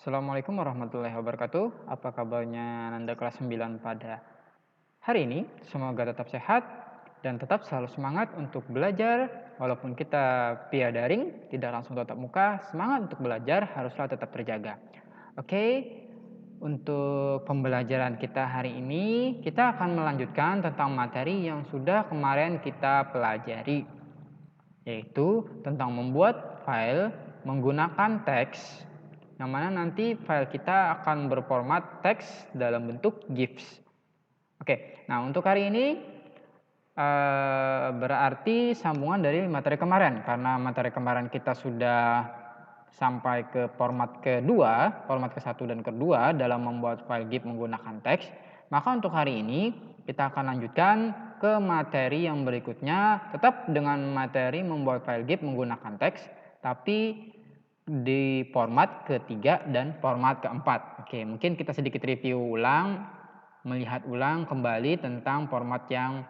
Assalamualaikum warahmatullahi wabarakatuh. Apa kabarnya Nanda kelas 9 pada hari ini? Semoga tetap sehat dan tetap selalu semangat untuk belajar. Walaupun kita via daring, tidak langsung tatap muka, semangat untuk belajar haruslah tetap terjaga. Oke, untuk pembelajaran kita hari ini, kita akan melanjutkan tentang materi yang sudah kemarin kita pelajari, yaitu tentang membuat file menggunakan teks, yang mana nanti file kita akan berformat teks dalam bentuk GIFs. Oke, nah untuk hari ini berarti sambungan dari materi kemarin, karena materi kemarin kita sudah sampai ke format kedua, format ke-1 dan kedua dalam membuat file GIF menggunakan teks. Maka untuk hari ini kita akan lanjutkan ke materi yang berikutnya, tetap dengan materi membuat file GIF menggunakan teks, tapi di format ketiga dan format keempat. Oke, mungkin kita sedikit review ulang, melihat ulang kembali tentang format yang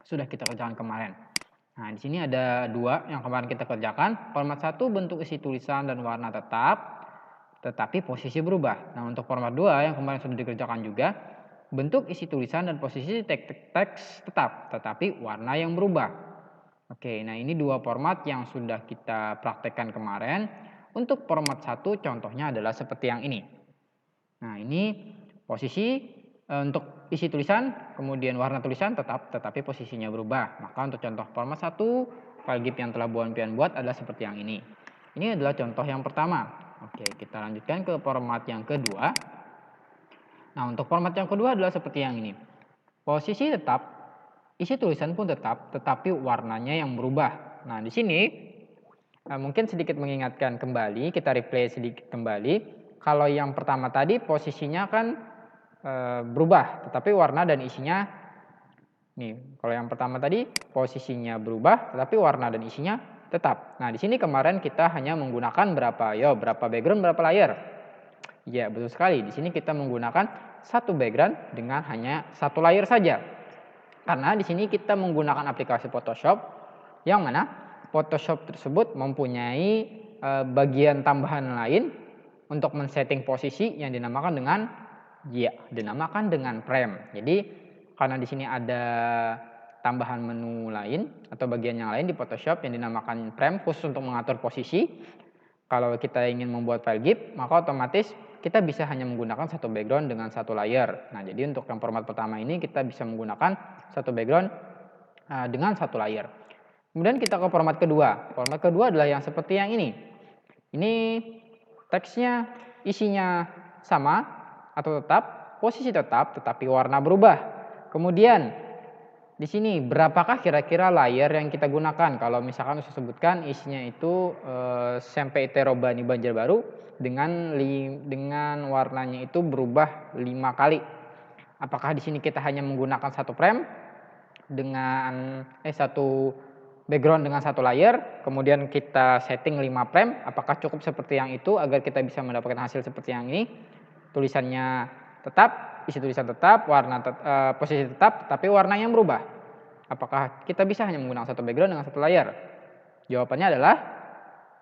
sudah kita kerjakan kemarin. Nah, di sini ada dua yang kemarin kita kerjakan. Format 1 bentuk isi tulisan dan warna tetap, tetapi posisi berubah. Nah, untuk format 2 yang kemarin sudah dikerjakan juga, bentuk isi tulisan dan posisi teks tetap, tetapi warna yang berubah. Oke, nah ini dua format yang sudah kita praktekkan kemarin. Untuk format 1 contohnya adalah seperti yang ini. Nah, ini posisi untuk isi tulisan, kemudian warna tulisan tetap, tetapi posisinya berubah. Maka untuk contoh format 1, file GIF yang telah Bu Pian buat adalah seperti yang ini. Ini adalah contoh yang pertama. Oke, kita lanjutkan ke format yang kedua. Nah, untuk format yang kedua adalah seperti yang ini. Posisi tetap, isi tulisan pun tetap, tetapi warnanya yang berubah. Nah, di sini mungkin sedikit mengingatkan kembali, kita replay sedikit kembali. Kalau yang pertama tadi posisinya kan berubah, tetapi warna dan isinya nih. Kalau yang pertama tadi posisinya berubah, tetapi warna dan isinya tetap. Nah, di sini kemarin kita hanya menggunakan berapa background, berapa layer. Ya, betul sekali. Di sini kita menggunakan satu background dengan hanya satu layer saja. Karena di sini kita menggunakan aplikasi Photoshop, yang mana Photoshop tersebut mempunyai bagian tambahan lain untuk men-setting posisi yang dinamakan dengan frame. Jadi karena di sini ada tambahan menu lain atau bagian yang lain di Photoshop yang dinamakan frame khusus untuk mengatur posisi. Kalau kita ingin membuat file GIF, maka otomatis kita bisa hanya menggunakan satu background dengan satu layer. Nah, jadi untuk yang format pertama ini kita bisa menggunakan satu background dengan satu layer. Kemudian kita ke format kedua. Format kedua adalah yang seperti yang ini. Ini teksnya, isinya sama atau tetap, posisi tetap, tetapi warna berubah. Kemudian di sini berapakah kira-kira layer yang kita gunakan? Kalau misalkan saya sebutkan isinya itu Sampai Terobani Banjarbaru dengan warnanya itu berubah 5 kali. Apakah di sini kita hanya menggunakan satu frame dengan satu background dengan satu layer, kemudian kita setting 5 frame, apakah cukup seperti yang itu agar kita bisa mendapatkan hasil seperti yang ini? Tulisannya tetap, isi tulisan tetap, posisi tetap, tapi warnanya yang berubah. Apakah kita bisa hanya menggunakan satu background dengan satu layer? Jawabannya adalah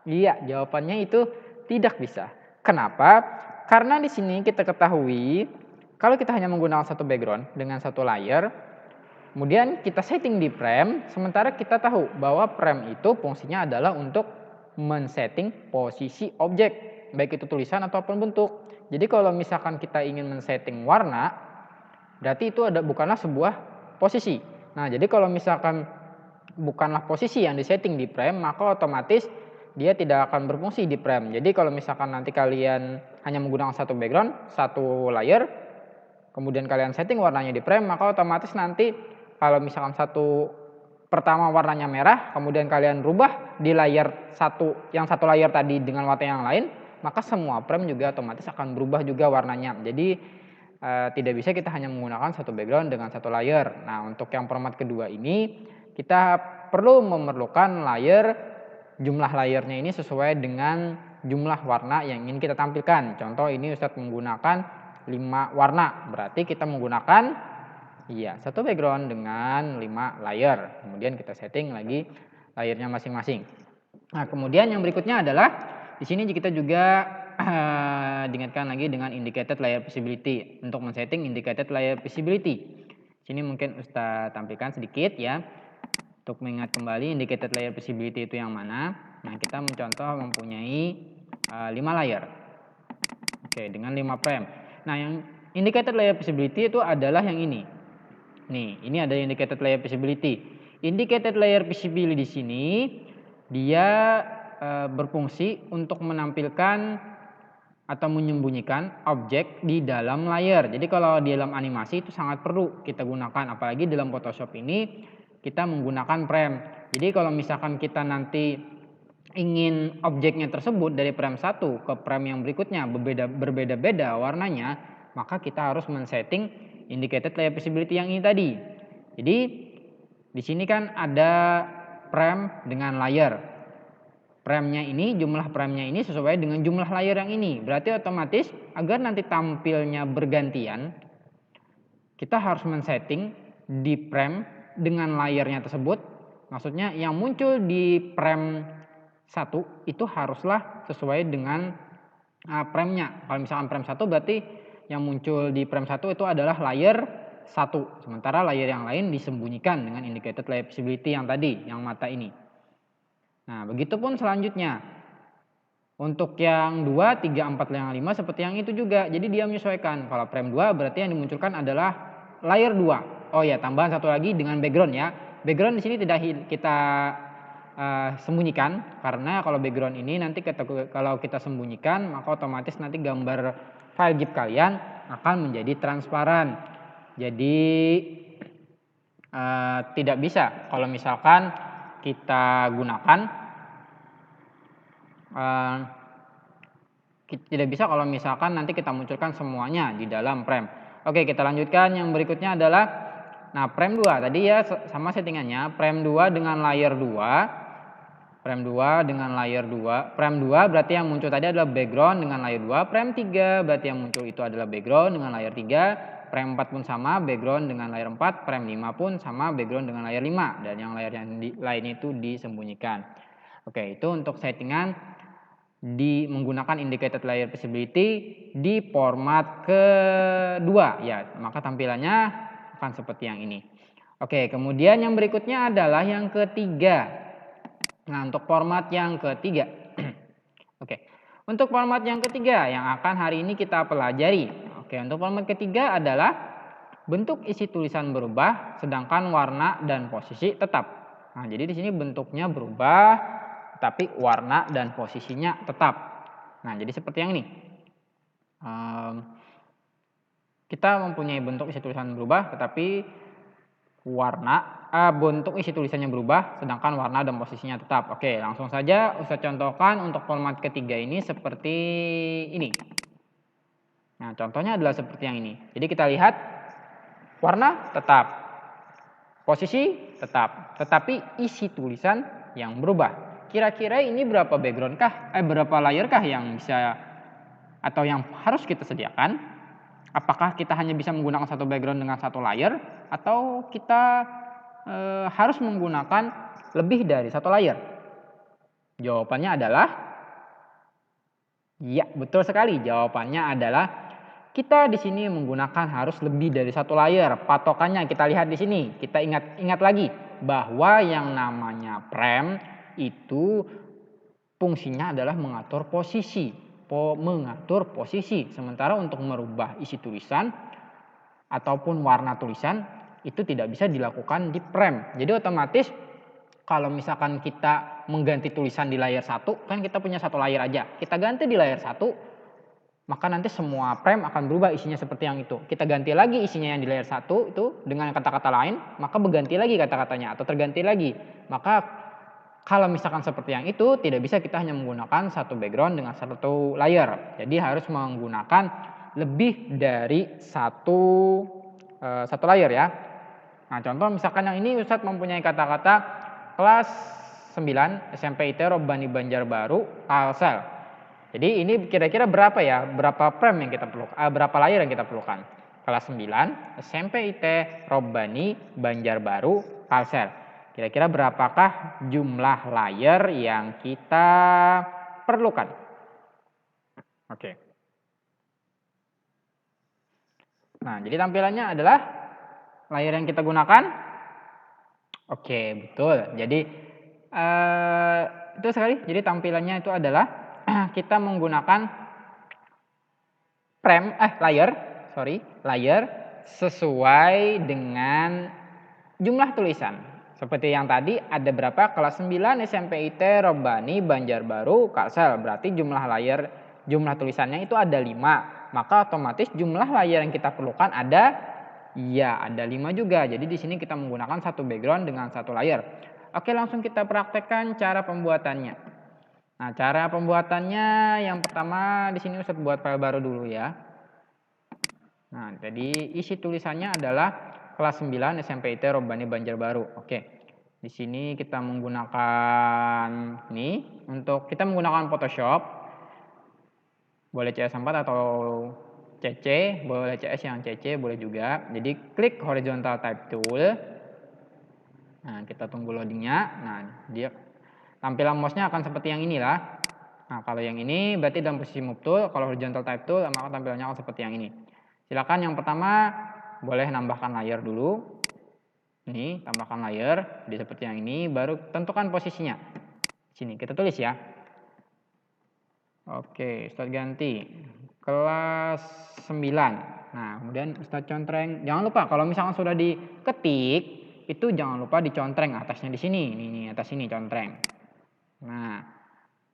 iya, jawabannya itu tidak bisa. Kenapa? Karena di sini kita ketahui kalau kita hanya menggunakan satu background dengan satu layer, kemudian kita setting di frame, sementara kita tahu bahwa frame itu fungsinya adalah untuk men-setting posisi objek, baik itu tulisan ataupun bentuk. Jadi kalau misalkan kita ingin men-setting warna, berarti itu bukanlah sebuah posisi. Nah, jadi kalau misalkan bukanlah posisi yang disetting di frame, maka otomatis dia tidak akan berfungsi di frame. Jadi kalau misalkan nanti kalian hanya menggunakan satu background, satu layer, kemudian kalian setting warnanya di frame, maka otomatis nanti kalau misalkan pertama warnanya merah, kemudian kalian rubah di layer yang satu layer tadi dengan warna yang lain, maka semua frame juga otomatis akan berubah juga warnanya. Jadi tidak bisa kita hanya menggunakan satu background dengan satu layer. Nah, untuk yang format kedua ini kita perlu memerlukan jumlah layernya ini sesuai dengan jumlah warna yang ingin kita tampilkan. Contoh ini Ustadz menggunakan 5 warna, berarti kita menggunakan satu background dengan 5 layer. Kemudian kita setting lagi layernya masing-masing. Nah, kemudian yang berikutnya adalah di sini kita juga diingatkan lagi dengan indicated layer visibility. Untuk men-setting indicated layer visibility. Sini mungkin Ustaz tampilkan sedikit ya. Untuk mengingat kembali indicated layer visibility itu yang mana. Nah, kita mencontoh mempunyai 5 layer. Oke, dengan 5 frame. Nah, yang indicated layer visibility itu adalah yang ini. Nih, ini ada indicated layer visibility. Indicated layer visibility di sini dia berfungsi untuk menampilkan atau menyembunyikan objek di dalam layer. Jadi kalau di dalam animasi itu sangat perlu kita gunakan, apalagi dalam Photoshop ini kita menggunakan frame. Jadi kalau misalkan kita nanti ingin objeknya tersebut dari frame 1 ke frame yang berikutnya berbeda-beda warnanya, maka kita harus men-setting indicated layer visibility yang ini tadi. Jadi di sini kan ada frame dengan layer. Frame-nya ini, jumlah frame-nya ini sesuai dengan jumlah layer yang ini. Berarti otomatis agar nanti tampilnya bergantian, kita harus men-setting di frame dengan layernya tersebut. Maksudnya yang muncul di frame 1 itu haruslah sesuai dengan frame-nya. Kalau misalkan frame 1 berarti yang muncul di frame 1 itu adalah layer 1. Sementara layer yang lain disembunyikan dengan indicated layer visibility yang tadi, yang mata ini. Nah, begitupun selanjutnya. Untuk yang 2, 3, 4, yang 5 seperti yang itu juga. Jadi dia menyesuaikan. Kalau frame 2 berarti yang dimunculkan adalah layer 2. Oh ya, tambahan satu lagi dengan background ya. Background di sini tidak kita sembunyikan, karena kalau background ini nanti kalau kita sembunyikan maka otomatis nanti gambar file GIF kalian akan menjadi transparan. Jadi tidak bisa kalau misalkan kita gunakan, tidak bisa kalau misalkan nanti kita munculkan semuanya di dalam frame. Oke, kita lanjutkan. Yang berikutnya adalah frame 2 tadi ya sama settingannya. Frame 2 dengan layer 2. Frame 2 dengan layer 2. Frame 2 berarti yang muncul tadi adalah background dengan layer 2. Frame 3 berarti yang muncul itu adalah background dengan layer 3. Frame 4 pun sama, background dengan layer 4, frame 5 pun sama, background dengan layer 5, dan yang layer yang lain itu disembunyikan. Oke, itu untuk settingan menggunakan indicated layer visibility di format kedua ya, maka tampilannya akan seperti yang ini. Oke, kemudian yang berikutnya adalah yang ketiga. Nah, untuk format yang ketiga. Oke, untuk format yang ketiga yang akan hari ini kita pelajari. Oke, untuk format ketiga adalah bentuk isi tulisan berubah, sedangkan warna dan posisi tetap. Nah, jadi di sini bentuknya berubah, tapi warna dan posisinya tetap. Nah, jadi seperti yang ini. Kita mempunyai bentuk isi tulisan berubah, tetapi bentuk isi tulisannya berubah, sedangkan warna dan posisinya tetap. Oke, langsung saja Ustaz contohkan untuk format ketiga ini seperti ini. Nah, contohnya adalah seperti yang ini. Jadi kita lihat warna tetap, posisi tetap, tetapi isi tulisan yang berubah. Kira-kira ini berapa background kah? Berapa layer kah yang bisa atau yang harus kita sediakan? Apakah kita hanya bisa menggunakan satu background dengan satu layer, atau kita harus menggunakan lebih dari satu layer? Jawabannya adalah ya, betul sekali. Jawabannya adalah kita di sini menggunakan harus lebih dari satu layer. Patokannya kita lihat di sini. Kita ingat lagi bahwa yang namanya frame itu fungsinya adalah mengatur posisi. Sementara untuk merubah isi tulisan ataupun warna tulisan itu tidak bisa dilakukan di frame. Jadi otomatis kalau misalkan kita mengganti tulisan di layer 1, kan kita punya satu layer aja. Kita ganti di layer 1, maka nanti semua frame akan berubah isinya seperti yang itu. Kita ganti lagi isinya yang di layer 1 itu dengan kata-kata lain, maka berganti lagi kata-katanya atau terganti lagi. Maka kalau misalkan seperti yang itu, tidak bisa kita hanya menggunakan satu background dengan satu layer. Jadi harus menggunakan lebih dari satu layer ya. Nah, contoh misalkan yang ini Ustadz mempunyai kata-kata kelas 9 SMP IT Robbani Banjarbaru Kalsel. Jadi ini kira-kira berapa ya? Berapa frame yang kita perlukan? Berapa layer yang kita perlukan? Kelas 9 SMP IT Robbani Banjarbaru Kalsel. Kira-kira berapakah jumlah layer yang kita perlukan? Oke. Nah, jadi tampilannya adalah layar yang kita gunakan. Oke, betul. Jadi itu sekali. Jadi tampilannya itu adalah kita menggunakan layar sesuai dengan jumlah tulisan. Seperti yang tadi ada berapa? Kelas 9 SMP IT Robani Banjarbaru Kalsel. Berarti jumlah tulisannya itu ada 5. Maka otomatis jumlah layar yang kita perlukan ada 5 juga. Jadi di sini kita menggunakan satu background dengan satu layar. Oke, langsung kita praktekkan cara pembuatannya. Nah, cara pembuatannya yang pertama di sini Ustadz buat file baru dulu ya. Nah, jadi isi tulisannya adalah kelas 9 SMP IT Robani Banjarbaru. Oke. Di sini kita menggunakan kita menggunakan Photoshop. Boleh CS4 atau CC, boleh CS yang CC boleh juga. Jadi klik horizontal type tool. Nah, kita tunggu loadingnya. Nah, dia tampilan mouse-nya akan seperti yang inilah. Nah, kalau yang ini berarti dalam posisi move tool, kalau horizontal type tool maka tampilannya akan seperti yang ini. Silakan yang pertama boleh nambahkan layer dulu. Ini tambahkan layer di seperti yang ini, baru tentukan posisinya. Sini kita tulis ya. Oke, Ustadz ganti kelas 9. Nah, kemudian Ustadz contreng. Jangan lupa kalau misalkan sudah diketik, itu jangan lupa dicontreng atasnya di sini. Ini atas sini contreng. Nah,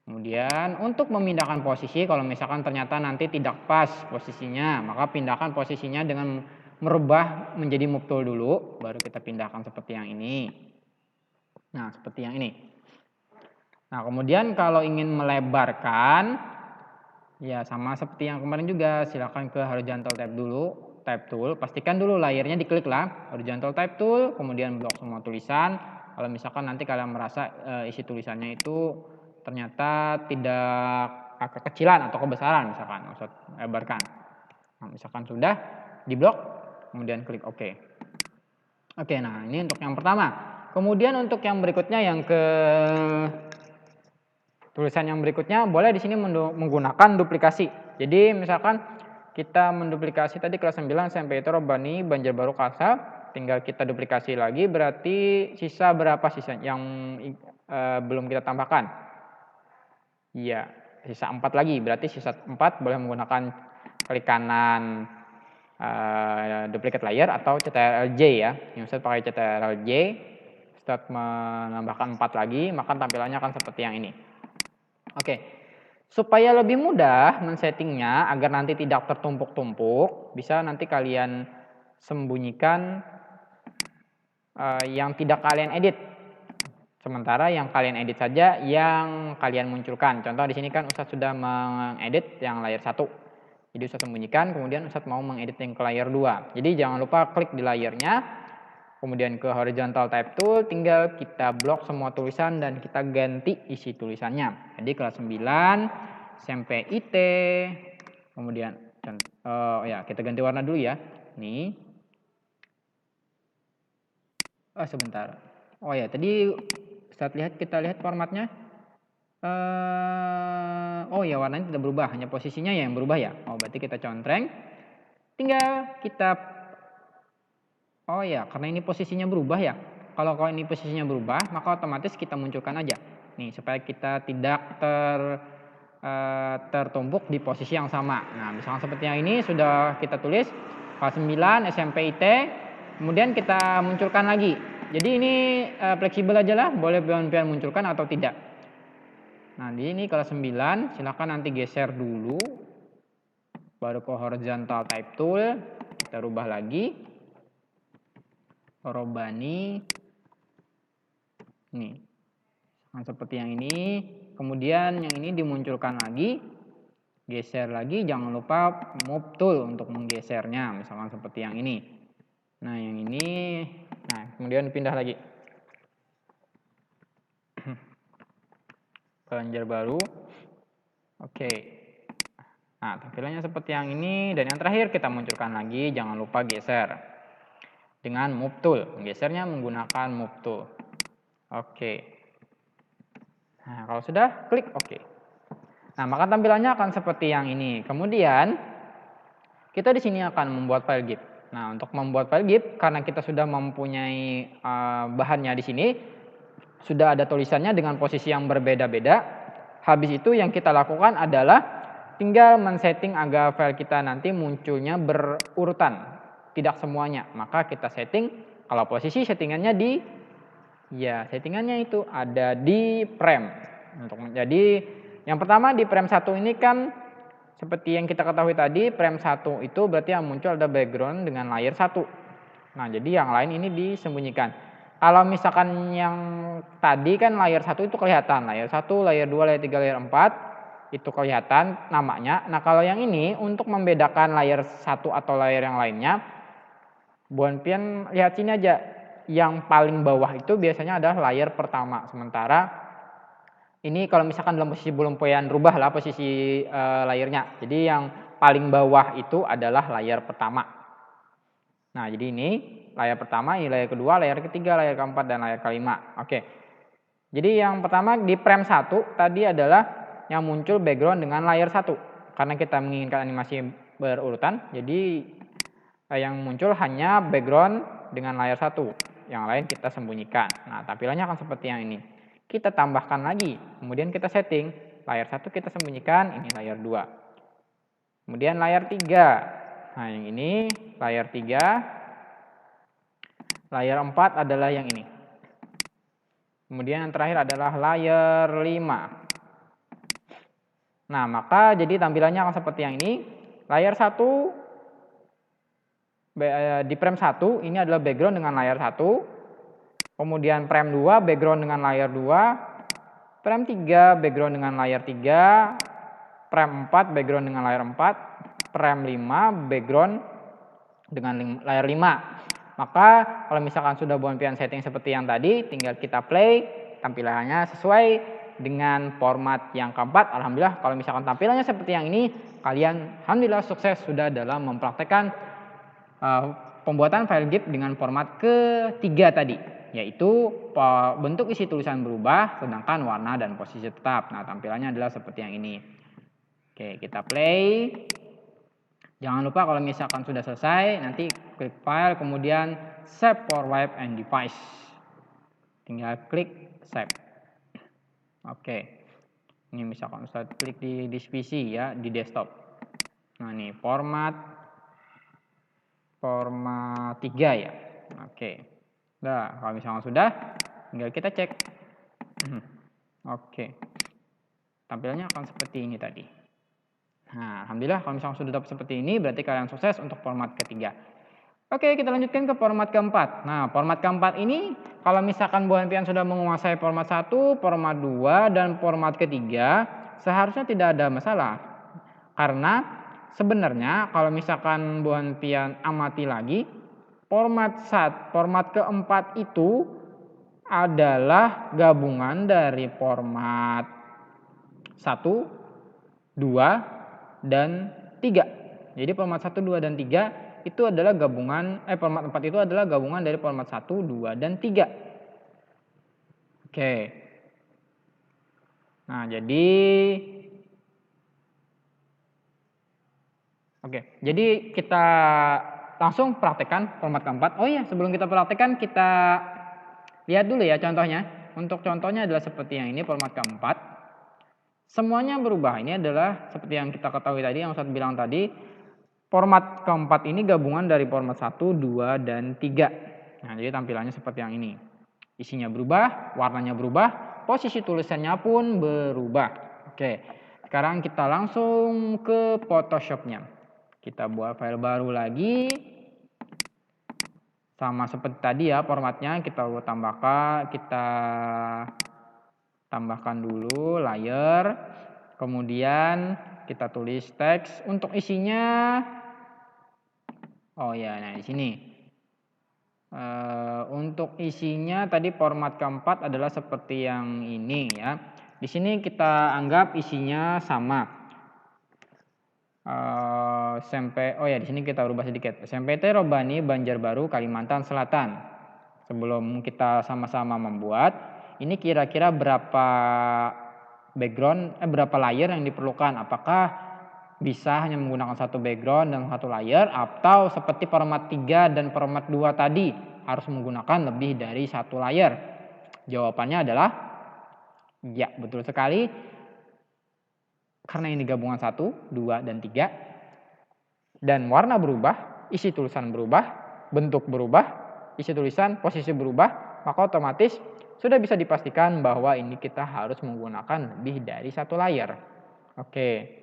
kemudian untuk memindahkan posisi, kalau misalkan ternyata nanti tidak pas posisinya, maka pindahkan posisinya dengan merubah menjadi move tool dulu, baru kita pindahkan seperti yang ini. Nah, seperti yang ini. Nah, kemudian kalau ingin melebarkan, ya sama seperti yang kemarin juga, silakan ke horizontal type tool, pastikan dulu layernya diklik lah, horizontal type tool, kemudian blok semua tulisan. Kalau misalkan nanti kalian merasa isi tulisannya itu ternyata tidak kekecilan atau kebesaran, misalkan usah lebarkan. Nah, misalkan sudah diblok, kemudian klik OK. Oke, nah ini untuk yang pertama. Kemudian untuk yang berikutnya, tulisan yang berikutnya boleh di sini menggunakan duplikasi. Jadi misalkan kita menduplikasi tadi kelas 9 SMP itu Robani Banjarbaru Kalsel, tinggal kita duplikasi lagi, berarti sisa berapa sisa yang belum kita tambahkan? Iya, sisa 4 lagi, berarti sisa 4 boleh menggunakan klik kanan duplicate layer atau CTRL-J ya. Yang Ustadz pakai CTRL-J, Ustadz menambahkan 4 lagi, maka tampilannya akan seperti yang ini. Oke, supaya lebih mudah men-settingnya agar nanti tidak tertumpuk-tumpuk, bisa nanti kalian sembunyikan yang tidak kalian edit. Sementara yang kalian edit saja yang kalian munculkan. Contoh di sini kan Ustadz sudah mengedit yang layar 1. Jadi Ustadz sembunyikan, kemudian Ustadz mau mengedit yang ke layar 2. Jadi jangan lupa klik di layarnya, kemudian ke horizontal type tool, tinggal kita blok semua tulisan dan kita ganti isi tulisannya. Jadi kelas 9, SMP IT, kemudian kita ganti warna dulu ya. Nih. Sebentar. Oh ya, tadi kita lihat formatnya. Oh ya, warnanya tidak berubah, hanya posisinya yang berubah ya. Oh, berarti kita contreng. Tinggal kita karena ini posisinya berubah ya. Kalau ini posisinya berubah, maka otomatis kita munculkan aja. Nih, supaya kita tidak tertumpuk di posisi yang sama. Nah, misalnya seperti yang ini sudah kita tulis kelas 9 SMP IT, kemudian kita munculkan lagi. Jadi ini fleksibel aja lah, boleh pion-pion munculkan atau tidak. Nah, di ini kelas 9, silakan nanti geser dulu. Baru ke horizontal type tool, kita rubah lagi. Robani. Nih. Seperti yang ini. Kemudian yang ini dimunculkan lagi. Geser lagi, jangan lupa move tool untuk menggesernya, misalkan seperti yang ini. Nah, yang ini, kemudian pindah lagi. Banjarbaru. Oke. Nah, tampilannya seperti yang ini, dan yang terakhir kita munculkan lagi, jangan lupa geser dengan move tool. Menggesernya menggunakan move tool. Oke. Nah, kalau sudah, klik OK. Nah, maka tampilannya akan seperti yang ini. Kemudian kita di sini akan membuat file GIF. Nah, untuk membuat file GIF karena kita sudah mempunyai bahannya di sini, sudah ada tulisannya dengan posisi yang berbeda-beda. Habis itu yang kita lakukan adalah tinggal men-setting agar file kita nanti munculnya berurutan, tidak semuanya. Maka kita setting, kalau posisi settingannya settingannya itu ada di frame. Jadi yang pertama di frame 1 ini kan seperti yang kita ketahui tadi, frame 1 itu berarti yang muncul ada background dengan layer 1. Nah, jadi yang lain ini disembunyikan. Kalau misalkan yang tadi kan layer 1 itu kelihatan, layer 1, layer 2, layer 3, layer 4 itu kelihatan namanya. Nah, kalau yang ini untuk membedakan layer 1 atau layer yang lainnya, Buan Pian lihat sini aja. Yang paling bawah itu biasanya adalah layer pertama, sementara ini kalau misalkan dalam posisi belum Pian rubah lah posisi layernya. Jadi yang paling bawah itu adalah layer pertama. Nah, jadi ini layar pertama, ini layar kedua, layar ketiga, layar keempat, dan layar kelima. Oke. Jadi yang pertama di frame 1 tadi adalah yang muncul background dengan layar 1. Karena kita menginginkan animasi berurutan, jadi yang muncul hanya background dengan layar 1. Yang lain kita sembunyikan. Nah, tampilannya akan seperti yang ini. Kita tambahkan lagi, kemudian kita setting. Layar 1 kita sembunyikan, ini layar 2. Kemudian layar 3. Nah, yang ini layar 3. Layar 4 adalah yang ini. Kemudian yang terakhir adalah layar 5. Nah, maka jadi tampilannya akan seperti yang ini. Layar 1 di frame 1 ini adalah background dengan layar 1. Kemudian frame 2 background dengan layar 2. Frame 3 background dengan layar 3. Frame 4 background dengan layar 4. Frame 5 background dengan layar 5. Maka kalau misalkan sudah Buan Pian setting seperti yang tadi, tinggal kita play, tampilannya sesuai dengan format yang keempat. Alhamdulillah kalau misalkan tampilannya seperti yang ini, kalian alhamdulillah sukses sudah dalam mempraktekkan pembuatan file GIF dengan format ketiga tadi, yaitu bentuk isi tulisan berubah sedangkan warna dan posisi tetap. Nah, tampilannya adalah seperti yang ini. Oke, kita play. Jangan lupa kalau misalkan sudah selesai, nanti klik file, kemudian save for web and device. Tinggal klik save. Oke, ini misalkan saya klik di PC ya, di desktop. Nah, ini format 3 ya. Oke. Nah, kalau misalkan sudah, tinggal kita cek. Oke. Tampilannya akan seperti ini tadi. Nah, alhamdulillah kalau misalkan sudah dapat seperti ini, berarti kalian sukses untuk format ketiga. Oke, kita lanjutkan ke format keempat. Nah, format keempat ini kalau misalkan Buan Pian sudah menguasai format 1, format 2, dan format ketiga, seharusnya tidak ada masalah. Karena sebenarnya kalau misalkan Buan Pian amati lagi, format keempat itu adalah gabungan dari format 1, 2, dan 3. Jadi format 1, 2, dan 3 itu adalah gabungan, format 4 itu adalah gabungan dari format 1, 2, dan 3. Oke. Nah, jadi kita langsung praktekkan format keempat. Oh iya, sebelum kita praktekkan kita lihat dulu ya contohnya. Untuk contohnya adalah seperti yang ini, format keempat. Semuanya berubah. Ini adalah seperti yang kita ketahui tadi, yang Ustadz bilang tadi. Format keempat ini gabungan dari format 1, 2, dan 3. Nah, jadi tampilannya seperti yang ini. Isinya berubah, warnanya berubah, posisi tulisannya pun berubah. Oke, sekarang kita langsung ke Photoshop-nya. Kita buat file baru lagi. Sama seperti tadi ya formatnya, kita tambahkan dulu layer, kemudian kita tulis teks. Untuk isinya, oh ya, nah di sini. Untuk isinya tadi format keempat adalah seperti yang ini ya. Di sini kita anggap isinya sama. Di sini kita rubah sedikit. SMPT Robani Banjarbaru Kalimantan Selatan. Sebelum kita sama-sama membuat, ini kira-kira berapa berapa layer yang diperlukan. Apakah bisa hanya menggunakan satu background dan satu layer, atau seperti format 3 dan format 2 tadi harus menggunakan lebih dari satu layer? Jawabannya adalah ya, betul sekali. Karena ini gabungan 1, 2, dan 3, dan warna berubah, isi tulisan berubah, bentuk berubah, isi tulisan, posisi berubah, maka otomatis sudah bisa dipastikan bahwa ini kita harus menggunakan lebih dari satu layer. Oke.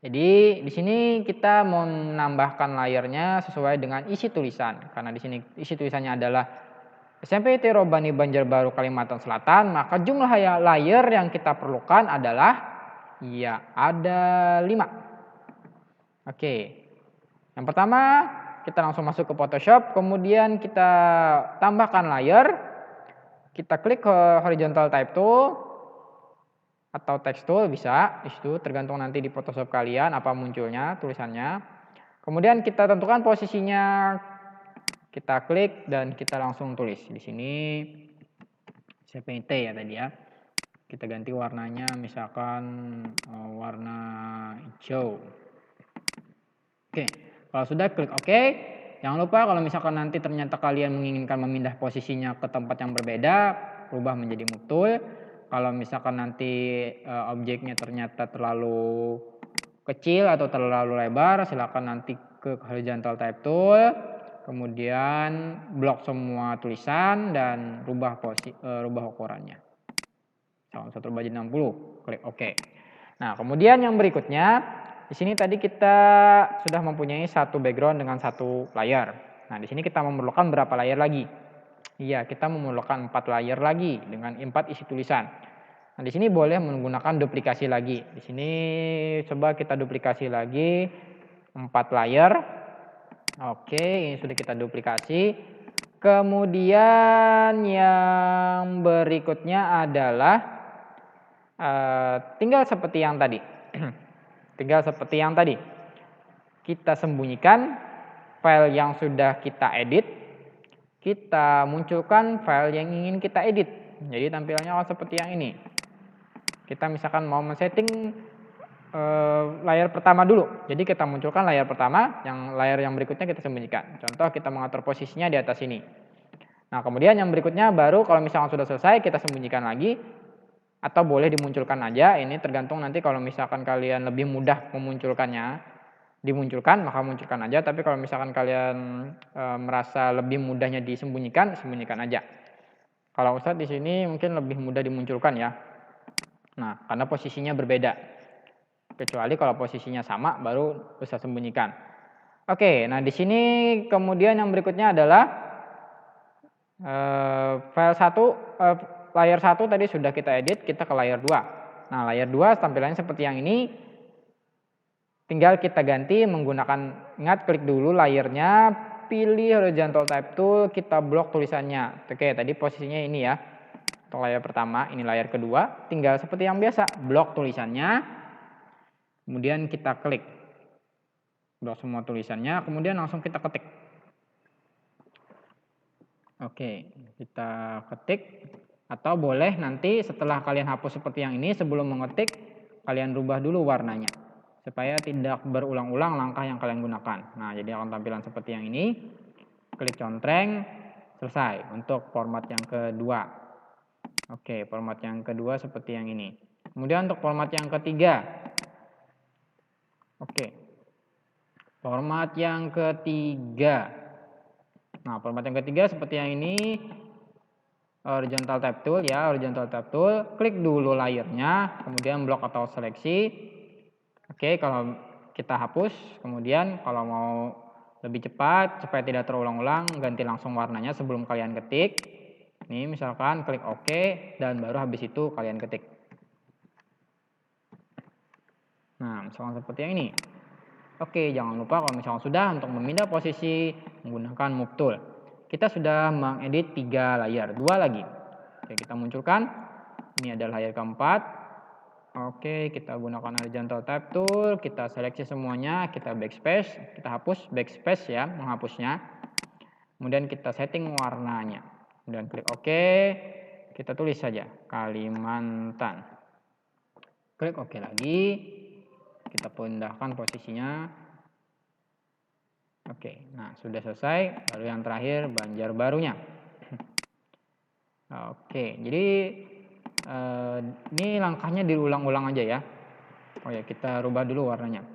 Jadi di sini kita mau menambahkan layernya sesuai dengan isi tulisan. Karena di sini isi tulisannya adalah SMPT Robani Banjarbaru Kalimantan Selatan, maka jumlah layer yang kita perlukan adalah ya ada 5. Oke. Yang pertama, kita langsung masuk ke Photoshop, kemudian kita tambahkan layer. Kita klik ke horizontal type tool atau text tool bisa, itu tergantung nanti di Photoshop kalian apa munculnya tulisannya. Kemudian kita tentukan posisinya, kita klik dan kita langsung tulis. Di sini CPT ya tadi ya. Kita ganti warnanya misalkan warna hijau. Oke, kalau sudah klik OK. Jangan lupa kalau misalkan nanti ternyata kalian menginginkan memindah posisinya ke tempat yang berbeda, rubah menjadi move tool. Kalau misalkan nanti objeknya ternyata terlalu kecil atau terlalu lebar, silakan nanti ke horizontal type tool, kemudian blok semua tulisan dan rubah ukurannya. Sama 1/60, klik OK. Nah, kemudian yang berikutnya, di sini tadi kita sudah mempunyai satu background dengan satu layar. Nah, di sini kita memerlukan berapa layer lagi? Iya, kita memerlukan 4 layer lagi dengan 4 isi tulisan. Nah, di sini boleh menggunakan duplikasi lagi. Di sini coba kita duplikasi lagi 4 layer. Oke, ini sudah kita duplikasi. Kemudian yang berikutnya adalah tinggal seperti yang tadi. Tinggal seperti yang tadi. Kita sembunyikan file yang sudah kita edit. Kita munculkan file yang ingin kita edit. Jadi tampilannya seperti yang ini. Kita misalkan mau men-setting layar pertama dulu. Jadi kita munculkan layar pertama, yang layar yang berikutnya kita sembunyikan. Contoh kita mengatur posisinya di atas ini. Nah, kemudian yang berikutnya baru kalau misalkan sudah selesai kita sembunyikan lagi. Atau boleh dimunculkan aja, ini tergantung nanti kalau misalkan kalian lebih mudah memunculkannya, dimunculkan maka munculkan aja, tapi kalau misalkan kalian merasa lebih mudahnya disembunyikan, sembunyikan aja. Kalau Ustadz di sini mungkin lebih mudah dimunculkan ya. Nah, karena posisinya berbeda. Kecuali kalau posisinya sama baru bisa sembunyikan. Oke, nah di sini kemudian yang berikutnya adalah file 1 layar 1 tadi sudah kita edit, kita ke layar 2. Nah, layar 2 tampilannya seperti yang ini. Tinggal kita ganti menggunakan, ingat klik dulu layernya, pilih horizontal type tool, kita blok tulisannya. Oke, tadi posisinya ini ya. Untuk layar pertama, ini layar kedua. Tinggal seperti yang biasa, blok tulisannya. Kemudian kita klik. Blok semua tulisannya, kemudian langsung kita ketik. Oke, kita ketik. Atau boleh nanti setelah kalian hapus seperti yang ini, sebelum mengetik, kalian rubah dulu warnanya. Supaya tidak berulang-ulang langkah yang kalian gunakan. Nah, jadi akan tampilan seperti yang ini. Klik contreng, selesai untuk format yang kedua. Oke, format yang kedua seperti yang ini. Kemudian untuk format yang ketiga. Oke. Format yang ketiga. Nah, format yang ketiga seperti yang ini. Horizontal type tool ya, horizontal type tool, klik dulu layernya, kemudian blok atau seleksi. Oke, kalau kita hapus, kemudian kalau mau lebih cepat supaya tidak terulang-ulang, ganti langsung warnanya sebelum kalian ketik. Ini misalkan klik OK dan baru habis itu kalian ketik. Nah, misalkan seperti yang ini. Oke, jangan lupa kalau misalkan sudah untuk memindah posisi menggunakan move tool. Kita sudah mengedit 3 layar, 2 lagi. Oke, kita munculkan. Ini adalah layar keempat. Oke, kita gunakan horizontal type tool, kita seleksi semuanya, kita backspace, kita hapus backspace ya, menghapusnya. Kemudian kita setting warnanya. Kemudian klik OK. Kita tulis saja Kalimantan. Klik OK lagi. Kita pindahkan posisinya. Oke, nah sudah selesai. Lalu yang terakhir Banjarbarunya. Oke, jadi ini langkahnya diulang-ulang aja ya. Oh ya, kita rubah dulu warnanya.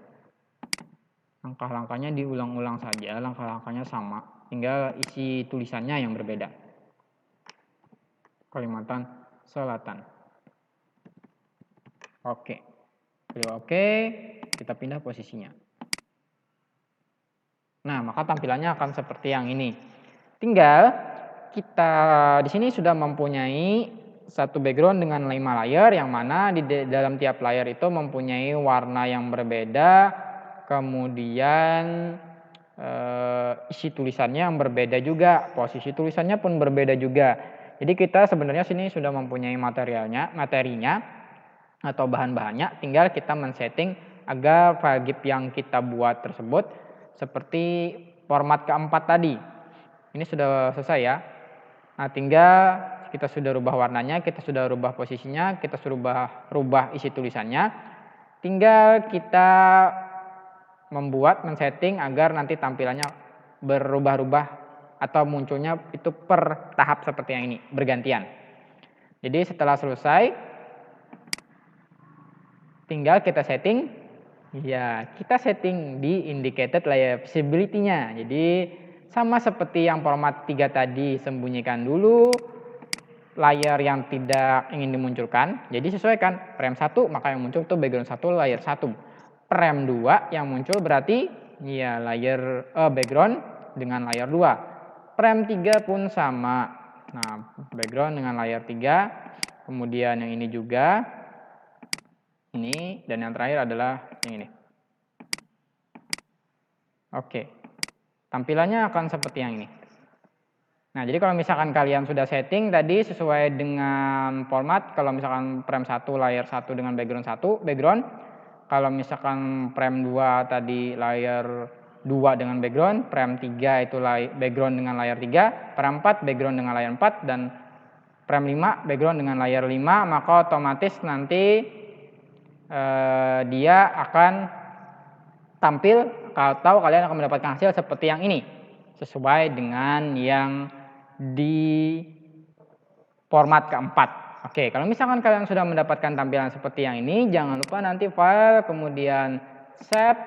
Langkah-langkahnya diulang-ulang saja, langkah-langkahnya sama, tinggal isi tulisannya yang berbeda. Kalimantan Selatan. Oke, klik OK, kita pindah posisinya. Nah, maka tampilannya akan seperti yang ini. Tinggal kita di sini sudah mempunyai satu background dengan 5 layer, yang mana di dalam tiap layer itu mempunyai warna yang berbeda, kemudian isi tulisannya yang berbeda juga, posisi tulisannya pun berbeda juga. Jadi kita sebenarnya sini sudah mempunyai materinya atau bahan-bahannya, tinggal kita men-setting agar file GIF yang kita buat tersebut seperti format keempat tadi. Ini sudah selesai ya. Nah, tinggal kita sudah rubah warnanya, kita sudah rubah posisinya, kita sudah rubah isi tulisannya. Tinggal kita men-setting agar nanti tampilannya berubah-ubah atau munculnya itu per tahap seperti yang ini, bergantian. Jadi setelah selesai, tinggal kita setting. Ya, kita setting di indicated layer visibility-nya. Jadi sama seperti yang format 3 tadi, sembunyikan dulu layar yang tidak ingin dimunculkan. Jadi sesuaikan frame 1, maka yang muncul itu background 1 layer 1. Frame 2 yang muncul berarti ya layer background dengan layar 2. Frame 3 pun sama. Nah, background dengan layar 3. Kemudian yang ini juga. Ini, dan yang terakhir adalah yang ini. Oke. Tampilannya akan seperti yang ini. Nah, jadi kalau misalkan kalian sudah setting tadi sesuai dengan format, kalau misalkan frame 1 layar 1 dengan background 1, background. Kalau misalkan frame 2 tadi layar 2 dengan background, frame 3 itu background dengan layar 3, frame 4 background dengan layar 4, dan frame 5 background dengan layar 5, maka otomatis nanti dia akan tampil atau kalian akan mendapatkan hasil seperti yang ini, sesuai dengan yang di format keempat. Oke, kalau misalkan kalian sudah mendapatkan tampilan seperti yang ini, jangan lupa nanti file, kemudian save,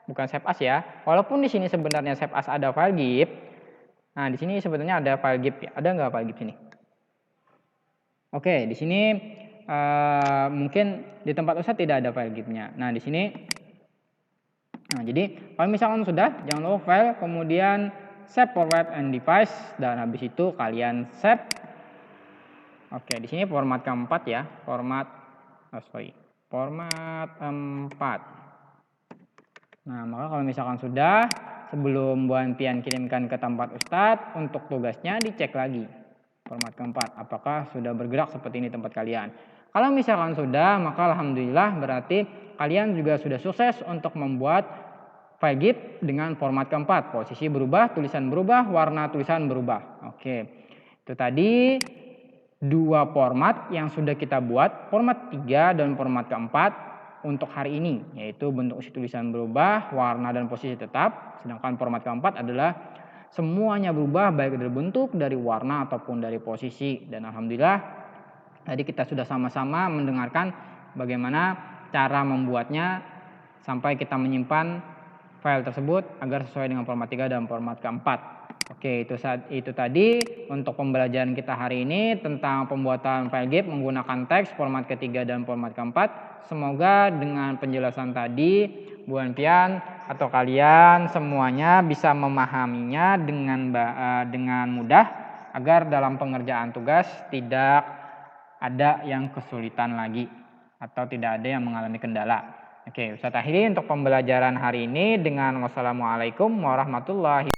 bukan save as ya. Walaupun di sini sebenarnya save as ada file GIF. Nah, di sini sebenarnya ada file GIF ya. Ada nggak file GIF sini? Oke, di sini mungkin di tempat Ustadz tidak ada file GIF-nya. Nah, di sini, nah jadi kalau misalkan sudah, jangan lupa file, kemudian save format and device, dan habis itu kalian save. Oke, di sini format keempat ya, format 4. Nah, maka kalau misalkan sudah, sebelum Bu Anpian kirimkan ke tempat Ustadz, untuk tugasnya dicek lagi format keempat, apakah sudah bergerak seperti ini tempat kalian. Kalau misalkan sudah, maka alhamdulillah berarti kalian juga sudah sukses untuk membuat file GIF dengan format keempat. Posisi berubah, tulisan berubah, warna tulisan berubah. Oke, itu tadi 2 format yang sudah kita buat, format 3 dan format keempat untuk hari ini, yaitu bentuk isi tulisan berubah, warna dan posisi tetap. Sedangkan format keempat adalah semuanya berubah, baik dari bentuk, dari warna ataupun dari posisi. Dan alhamdulillah tadi kita sudah sama-sama mendengarkan bagaimana cara membuatnya sampai kita menyimpan file tersebut agar sesuai dengan format 3 dan format keempat. Oke, itu tadi untuk pembelajaran kita hari ini tentang pembuatan file GIF menggunakan teks format ketiga dan format keempat. Semoga dengan penjelasan tadi Bu Anpian atau kalian semuanya bisa memahaminya dengan mudah agar dalam pengerjaan tugas tidak ada yang kesulitan lagi atau tidak ada yang mengalami kendala. Oke, Ustadz akhiri untuk pembelajaran hari ini dengan wassalamualaikum warahmatullahi wabarakatuh.